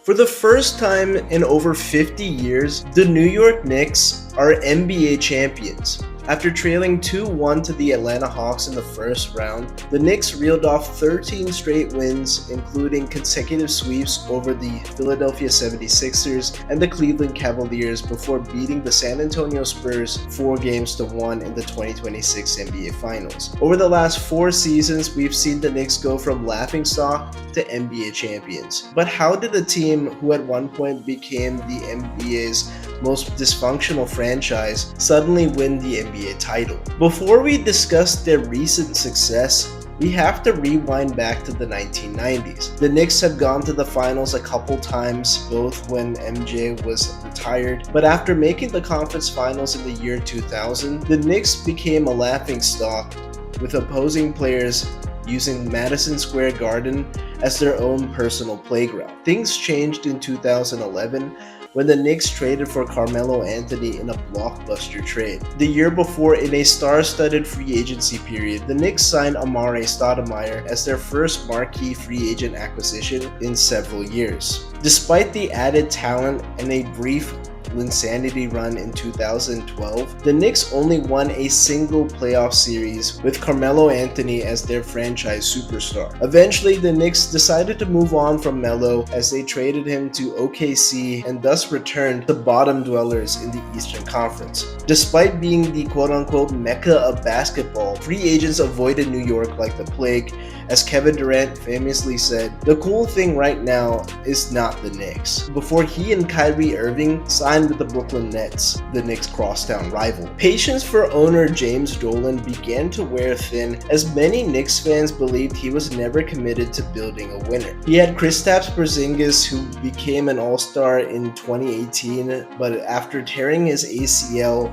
For the first time in over 50 years, the New York Knicks are NBA champions. After trailing 2-1 to the Atlanta Hawks in the first round, the Knicks reeled off 13 straight wins, including consecutive sweeps over the Philadelphia 76ers and the Cleveland Cavaliers before beating the San Antonio Spurs 4-1 in the 2026 NBA Finals. Over the last 4 seasons, we've seen the Knicks go from laughingstock to NBA champions. But how did a team who at one point became the NBA's most dysfunctional franchise suddenly win the NBA title? Before we discuss their recent success, we have to rewind back to the 1990s. The Knicks had gone to the finals a couple times, both when MJ was retired, but after making the conference finals in the year 2000, the Knicks became a laughingstock, with opposing players using Madison Square Garden as their own personal playground. Things changed in 2011 when the Knicks traded for Carmelo Anthony in a blockbuster trade. The year before, in a star-studded free agency period, the Knicks signed Amare Stoudemire as their first marquee free agent acquisition in several years. Despite the added talent and a brief insanity run in 2012, the Knicks only won a single playoff series with Carmelo Anthony as their franchise superstar. Eventually, the Knicks decided to move on from Melo as they traded him to OKC and thus returned to bottom dwellers in the Eastern Conference. Despite being the quote-unquote mecca of basketball, free agents avoided New York like the plague. As Kevin Durant famously said, "The cool thing right now is not the Knicks." Before he and Kyrie Irving signed with the Brooklyn Nets, the Knicks' crosstown rival. Patience for owner James Dolan began to wear thin, as many Knicks fans believed he was never committed to building a winner. He had Kristaps Porzingis, who became an all-star in 2018, but after tearing his ACL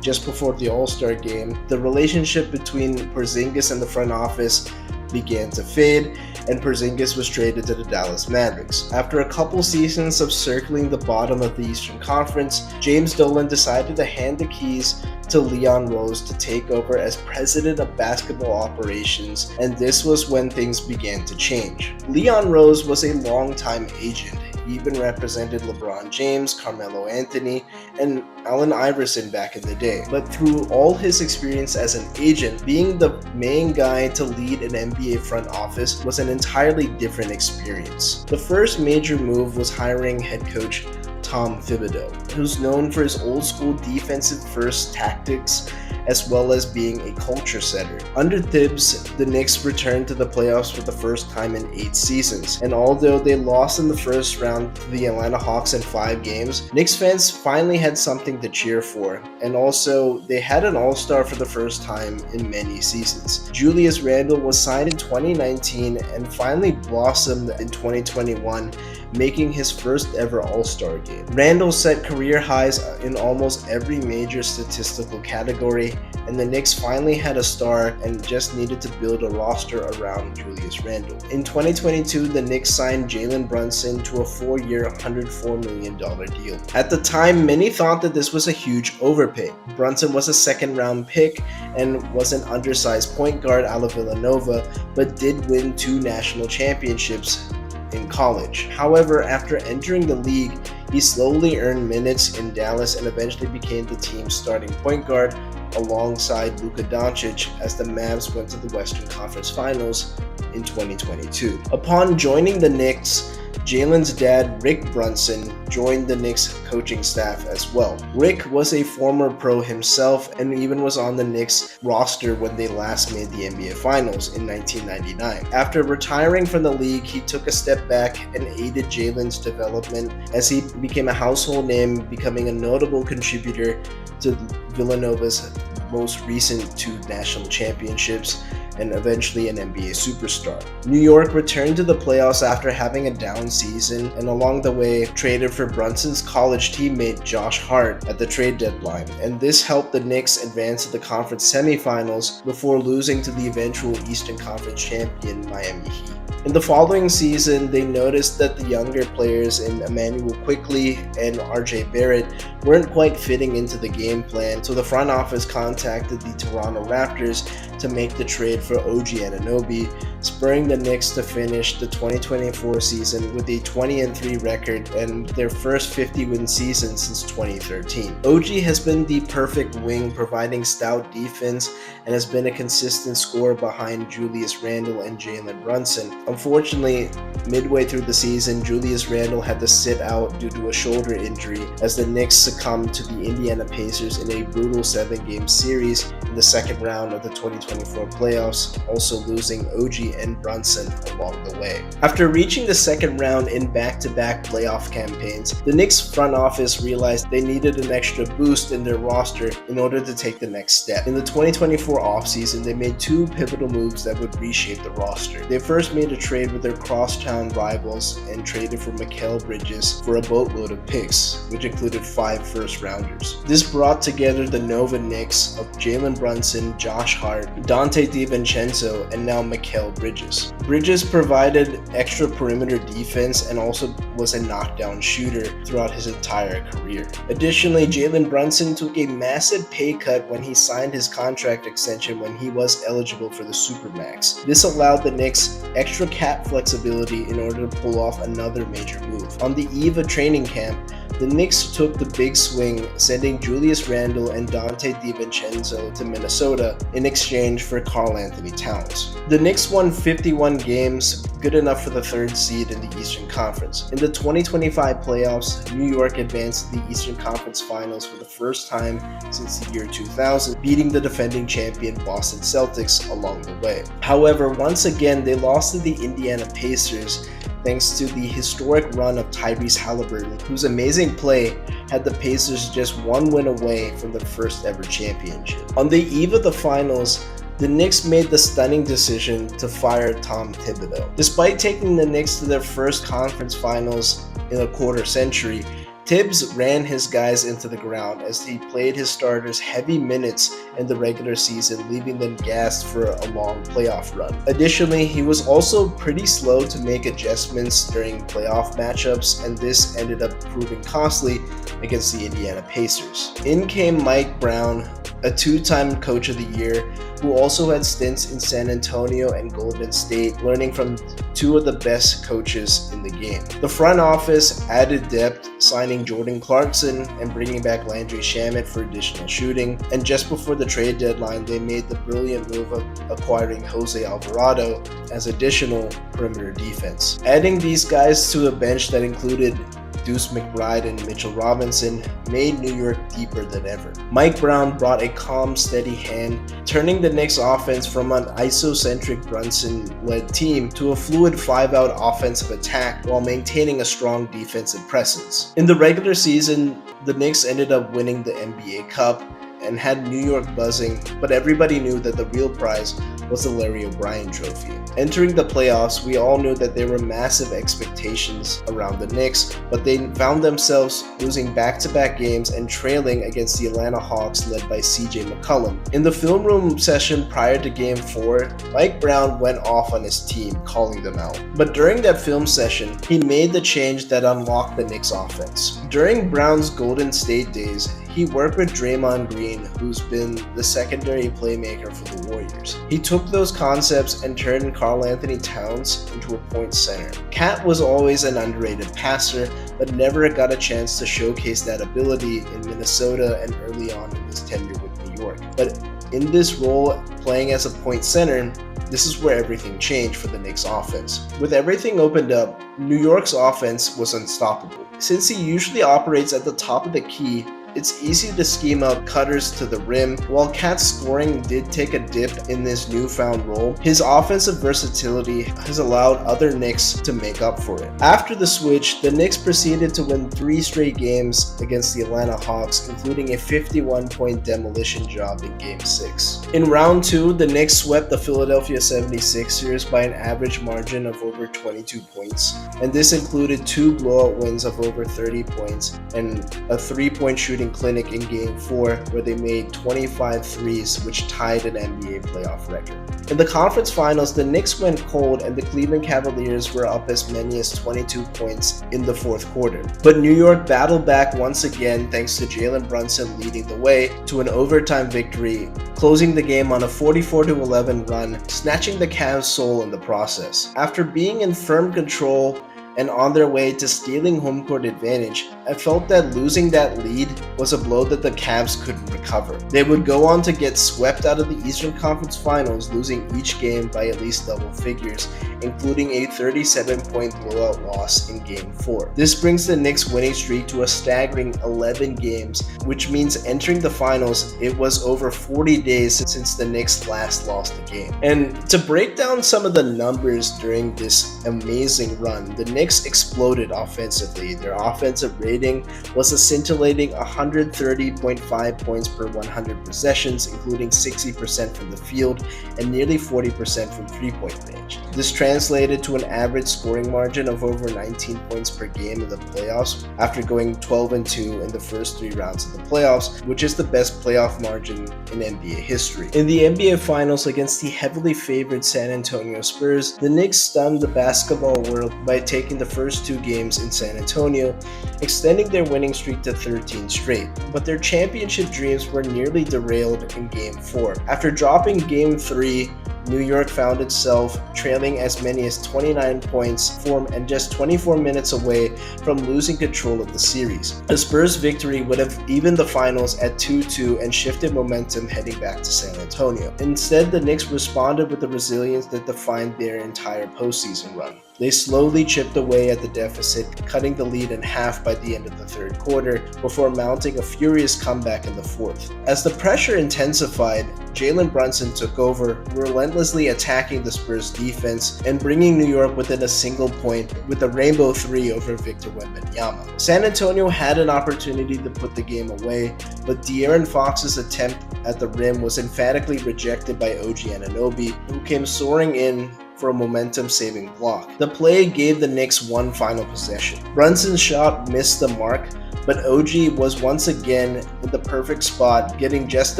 just before the All-Star game, the relationship between Porzingis and the front office began to fade, and Porzingis was traded to the Dallas Mavericks. After a couple seasons of circling the bottom of the Eastern Conference, James Dolan decided to hand the keys to Leon Rose to take over as president of basketball operations, and this was when things began to change. Leon Rose was a longtime agent. He even represented LeBron James, Carmelo Anthony, and Allen Iverson back in the day. But through all his experience as an agent, being the main guy to lead an NBA front office was an entirely different experience. The first major move was hiring head coach Tom Thibodeau, who's known for his old-school defensive-first tactics as well as being a culture setter. Under Thibs, the Knicks returned to the playoffs for the first time in 8 seasons, and although they lost in the first round to the Atlanta Hawks in 5 games, Knicks fans finally had something to cheer for, and also they had an all-star for the first time in many seasons. Julius Randle was signed in 2019 and finally blossomed in 2021, making his first ever All-Star game. Randle set career highs in almost every major statistical category, and the Knicks finally had a star and just needed to build a roster around Julius Randle. In 2022, the Knicks signed Jalen Brunson to a 4-year, $104 million deal. At the time, many thought that this was a huge overpay. Brunson was a second-round pick and was an undersized point guard out of Villanova, but did win 2 national championships in college. However, after entering the league, he slowly earned minutes in Dallas and eventually became the team's starting point guard alongside Luka Doncic as the Mavs went to the Western Conference Finals in 2022. Upon joining the Knicks, Jalen's dad, Rick Brunson, joined the Knicks coaching staff as well. Rick was a former pro himself and even was on the Knicks roster when they last made the NBA Finals in 1999. After retiring from the league, he took a step back and aided Jalen's development as he became a household name, becoming a notable contributor to Villanova's most recent 2 national championships and eventually an NBA superstar. New York returned to the playoffs after having a down season, and along the way traded for Brunson's college teammate Josh Hart at the trade deadline, and this helped the Knicks advance to the conference semifinals before losing to the eventual Eastern Conference champion Miami Heat. In the following season, they noticed that the younger players in Emmanuel Quickley and RJ Barrett weren't quite fitting into the game plan, so the front office contacted the Toronto Raptors to make the trade for OG Anunoby, spurring the Knicks to finish the 2024 season with a 20-3 record and their first 50-win season since 2013. OG has been the perfect wing, providing stout defense, and has been a consistent scorer behind Julius Randle and Jalen Brunson. Unfortunately, midway through the season, Julius Randle had to sit out due to a shoulder injury as the Knicks succumbed to the Indiana Pacers in a brutal 7-game series in the second round of the 2024 playoffs, also losing OG and Brunson along the way. After reaching the second round in back-to-back playoff campaigns, the Knicks front office realized they needed an extra boost in their roster in order to take the next step. In the 2024 offseason, they made two pivotal moves that would reshape the roster. They first made a trade with their crosstown rivals and traded for Mikal Bridges for a boatload of picks, which included 5 first-rounders. This brought together the Nova Knicks of Jalen Brunson, Josh Hart, Donte DiVincenzo, and now Mikal Bridges. Bridges provided extra perimeter defense and also was a knockdown shooter throughout his entire career. Additionally, Jalen Brunson took a massive pay cut when he signed his contract extension when he was eligible for the Supermax. This allowed the Knicks extra cap flexibility in order to pull off another major move. On the eve of training camp, the Knicks took the big swing, sending Julius Randle and Donte DiVincenzo to Minnesota in exchange for Karl-Anthony Towns. The Knicks won 51 games, good enough for the 3rd seed in the Eastern Conference. In the 2025 playoffs, New York advanced to the Eastern Conference Finals for the first time since the year 2000, beating the defending champion Boston Celtics along the way. However, once again, they lost to the Indiana Pacers, thanks to the historic run of Tyrese Halliburton, whose amazing play had the Pacers just one win away from their first ever championship. On the eve of the finals, the Knicks made the stunning decision to fire Tom Thibodeau. Despite taking the Knicks to their first conference finals in a quarter century, Tibbs ran his guys into the ground as he played his starters heavy minutes in the regular season, leaving them gassed for a long playoff run. Additionally, he was also pretty slow to make adjustments during playoff matchups, and this ended up proving costly against the Indiana Pacers. In came Mike Brown, a 2-time Coach of the Year, who also had stints in San Antonio and Golden State, learning from 2 of the best coaches in the game. The front office added depth, signing Jordan Clarkson and bringing back Landry Shamet for additional shooting, and just before the trade deadline, they made the brilliant move of acquiring Jose Alvarado as additional perimeter defense. Adding these guys to a bench that included Deuce McBride and Mitchell Robinson made New York deeper than ever. Mike Brown brought a calm, steady hand, turning the Knicks offense from an isocentric Brunson-led team to a fluid 5-out offensive attack while maintaining a strong defensive presence. In the regular season, the Knicks ended up winning the NBA Cup and had New York buzzing, but everybody knew that the real prize was the Larry O'Brien Trophy. Entering the playoffs, we all knew that there were massive expectations around the Knicks, but they found themselves losing back-to-back games and trailing against the Atlanta Hawks led by CJ McCollum. In the film room session prior to Game 4, Mike Brown went off on his team, calling them out. But during that film session, he made the change that unlocked the Knicks offense. During Brown's Golden State days, he worked with Draymond Green, who's been the secondary playmaker for the Warriors. He took those concepts and turned Karl-Anthony Towns into a point center. Cat was always an underrated passer, but never got a chance to showcase that ability in Minnesota and early on in his tenure with New York. But in this role, playing as a point center, this is where everything changed for the Knicks offense. With everything opened up, New York's offense was unstoppable. Since he usually operates at the top of the key, it's easy to scheme up cutters to the rim. While Cat's scoring did take a dip in this newfound role, his offensive versatility has allowed other Knicks to make up for it. After the switch, the Knicks proceeded to win 3 straight games against the Atlanta Hawks, including a 51-point demolition job in Game 6. In round 2, the Knicks swept the Philadelphia 76ers by an average margin of over 22 points, and this included 2 blowout wins of over 30 points and a 3-point shooting shooting clinic in Game 4 where they made 25 threes, which tied an NBA playoff record. In the conference finals, the Knicks went cold and the Cleveland Cavaliers were up as many as 22 points in the fourth quarter. But New York battled back once again thanks to Jalen Brunson leading the way to an overtime victory, closing the game on a 44-11 run, snatching the Cavs' soul in the process. After being in firm control and on their way to stealing home court advantage, I felt that losing that lead was a blow that the Cavs couldn't recover. They would go on to get swept out of the Eastern Conference Finals, losing each game by at least double figures, including a 37-point blowout loss in Game 4. This brings the Knicks' winning streak to a staggering 11 games, which means entering the finals, it was over 40 days since the Knicks last lost a game. And to break down some of the numbers during this amazing run, the Knicks exploded offensively. Their offensive rating was a scintillating 130.5 points per 100 possessions, including 60% from the field and nearly 40% from three-point range. This translated to an average scoring margin of over 19 points per game in the playoffs after going 12-2 in the first 3 rounds of the playoffs, which is the best playoff margin in NBA history. In the NBA Finals against the heavily favored San Antonio Spurs, the Knicks stunned the basketball world by taking the first 2 games in San Antonio, extending their winning streak to 13 straight. But their championship dreams were nearly derailed in Game 4. After dropping Game 3, New York found itself trailing as many as 29 points and just 24 minutes away from losing control of the series. The Spurs' victory would have evened the finals at 2-2 and shifted momentum heading back to San Antonio. Instead, the Knicks responded with the resilience that defined their entire postseason run. They slowly chipped away at the deficit, cutting the lead in half by the end of the third quarter before mounting a furious comeback in the fourth. As the pressure intensified, Jalen Brunson took over, relentlessly attacking the Spurs defense and bringing New York within a single point with a rainbow 3 over Victor Wembanyama. San Antonio had an opportunity to put the game away, but De'Aaron Fox's attempt at the rim was emphatically rejected by OG Anunoby, who came soaring in for a momentum-saving block. The play gave the Knicks one final possession. Brunson's shot missed the mark, but OG was once again in the perfect spot, getting just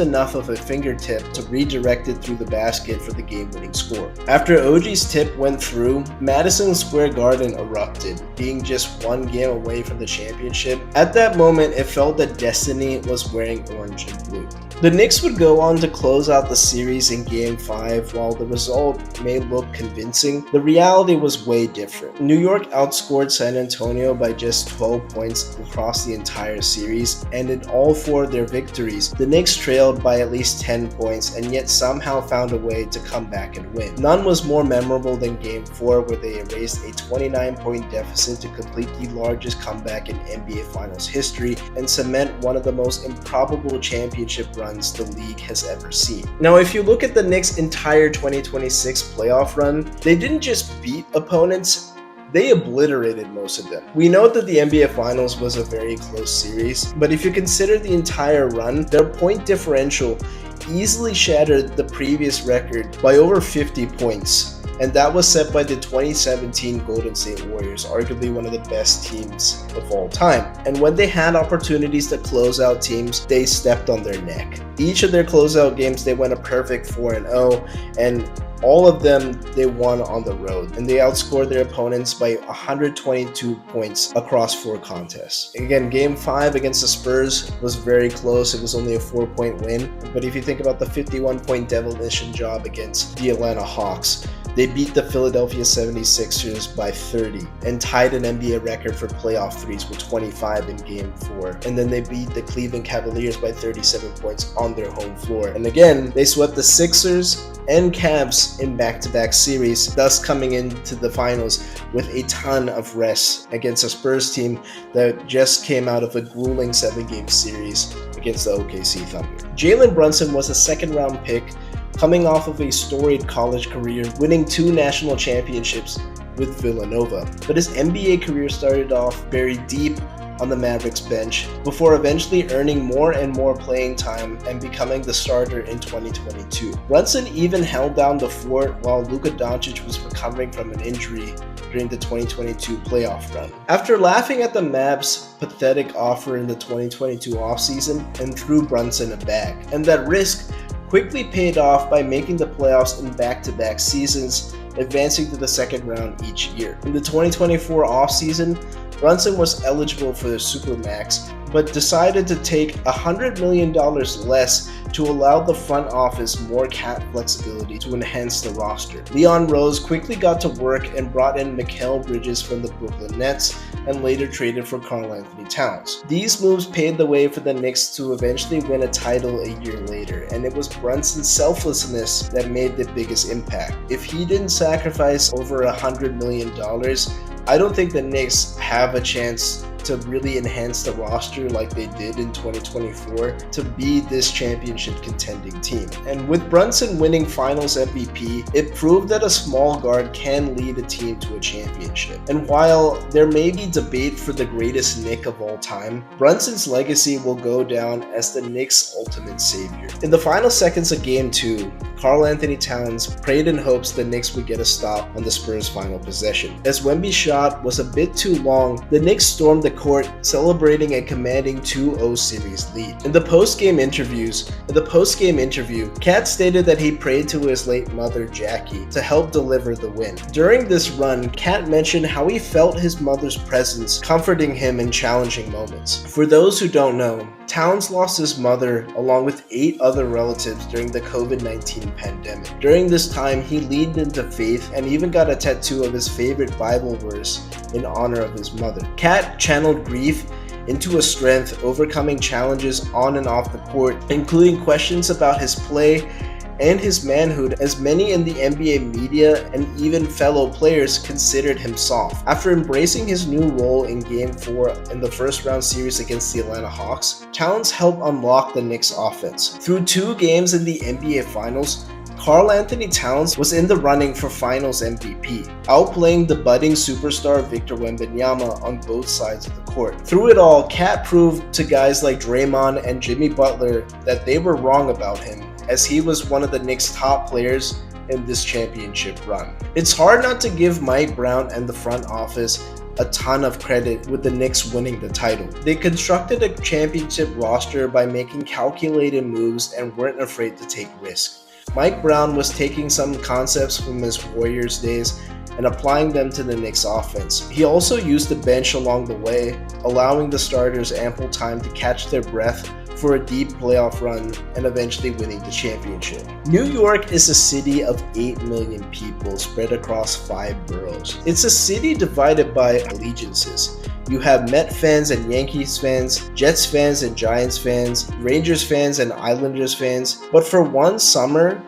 enough of a fingertip to redirect it through the basket for the game-winning score. After OG's tip went through, Madison Square Garden erupted, being just one game away from the championship. At that moment, it felt that destiny was wearing orange and blue. The Knicks would go on to close out the series in Game 5. While the result may look convincing, the reality was way different. New York outscored San Antonio by just 12 points across the entire series, and in all 4 of their victories, the Knicks trailed by at least 10 points and yet somehow found a way to come back and win. None was more memorable than Game 4, where they erased a 29-point deficit to complete the largest comeback in NBA Finals history and cement one of the most improbable championship runs the league has ever seen. Now, if you look at the Knicks' entire 2026 playoff run, they didn't just beat opponents, they obliterated most of them. We know that the NBA Finals was a very close series, but if you consider the entire run, their point differential easily shattered the previous record by over 50 points. And that was set by the 2017 Golden State Warriors, arguably one of the best teams of all time. And when they had opportunities to close out teams, they stepped on their neck. Each of their closeout games, they went a perfect 4-0, and all of them they won on the road, and they outscored their opponents by 122 points across 4 contests. Again, Game 5 against the Spurs was very close. It was only a 4-point win, but if you think about the 51-point demolition job against the Atlanta Hawks, they beat the Philadelphia 76ers by 30 and tied an NBA record for playoff threes with 25 in Game 4. And then they beat the Cleveland Cavaliers by 37 points on their home floor. And again, they swept the Sixers and Cavs in back-to-back series, thus coming into the finals with a ton of rest against a Spurs team that just came out of a grueling 7-game series against the OKC Thunder. Jalen Brunson was a second-round pick, coming off of a storied college career, winning 2 national championships with Villanova. But his NBA career started off very deep on the Mavericks bench before eventually earning more and more playing time and becoming the starter in 2022. Brunson even held down the fort while Luka Doncic was recovering from an injury during the 2022 playoff run. After laughing at the Mavs' pathetic offer in the 2022 offseason and threw Brunson a bag, and that risk quickly paid off by making the playoffs in back-to-back seasons, advancing to the second round each year. In the 2024 offseason, Brunson was eligible for the Supermax, but decided to take $100 million less to allow the front office more cap flexibility to enhance the roster. Leon Rose quickly got to work and brought in Mikal Bridges from the Brooklyn Nets and later traded for Karl-Anthony Towns. These moves paved the way for the Knicks to eventually win a title a year later, and it was Brunson's selflessness that made the biggest impact. If he didn't sacrifice over $100 million, I don't think the Knicks have a chance to really enhance the roster like they did in 2024 to be this championship contending team. And with Brunson winning Finals MVP, it proved that a small guard can lead a team to a championship. And while there may be debate for the greatest Knick of all time, Brunson's legacy will go down as the Knicks' ultimate savior. In the final seconds of Game 2, Karl-Anthony Towns prayed in hopes the Knicks would get a stop on the Spurs' final possession. As Wemby's shot was a bit too long, the Knicks stormed the court, celebrating a commanding 2-0 series lead. In the post-game interview, Cat stated that he prayed to his late mother, Jackie, to help deliver the win. During this run, Cat mentioned how he felt his mother's presence comforting him in challenging moments. For those who don't know, Towns lost his mother along with 8 other relatives during the COVID-19 pandemic. During this time, he leaned into faith and even got a tattoo of his favorite Bible verse in honor of his mother. Cat channeled grief into a strength, overcoming challenges on and off the court, including questions about his play and his manhood, as many in the NBA media and even fellow players considered him soft. After embracing his new role in Game 4 in the first round series against the Atlanta Hawks, Towns helped unlock the Knicks' offense. Through 2 games in the NBA Finals, Karl-Anthony Towns was in the running for Finals MVP, outplaying the budding superstar Victor Wembanyama on both sides of the court. Through it all, Cat proved to guys like Draymond and Jimmy Butler that they were wrong about him, as he was one of the Knicks' top players in this championship run. It's hard not to give Mike Brown and the front office a ton of credit with the Knicks winning the title. They constructed a championship roster by making calculated moves and weren't afraid to take risks. Mike Brown was taking some concepts from his Warriors days and applying them to the Knicks offense. He also used the bench along the way, allowing the starters ample time to catch their breath for a deep playoff run and eventually winning the championship. New York is a city of 8 million people spread across 5 boroughs. It's a city divided by allegiances. You have Met fans and Yankees fans, Jets fans and Giants fans, Rangers fans and Islanders fans, but for one summer,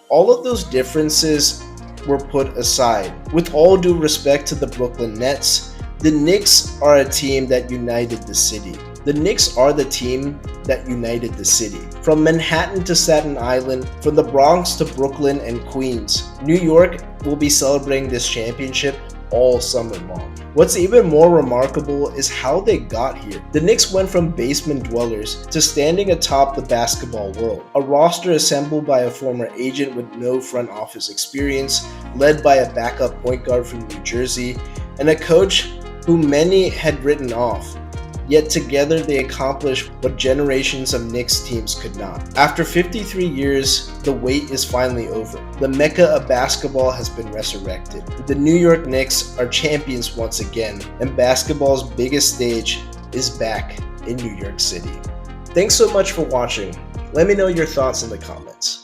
all of those differences were put aside. With all due respect to the Brooklyn Nets, the Knicks are a team that united the city. The Knicks are the team that united the city. From Manhattan to Staten Island, from the Bronx to Brooklyn and Queens, New York will be celebrating this championship all summer long. What's even more remarkable is how they got here. The Knicks went from basement dwellers to standing atop the basketball world. A roster assembled by a former agent with no front office experience, led by a backup point guard from New Jersey, and a coach who many had written off. Yet together they accomplished what generations of Knicks teams could not. After 53 years, the wait is finally over. The Mecca of basketball has been resurrected. The New York Knicks are champions once again, and basketball's biggest stage is back in New York City. Thanks so much for watching. Let me know your thoughts in the comments.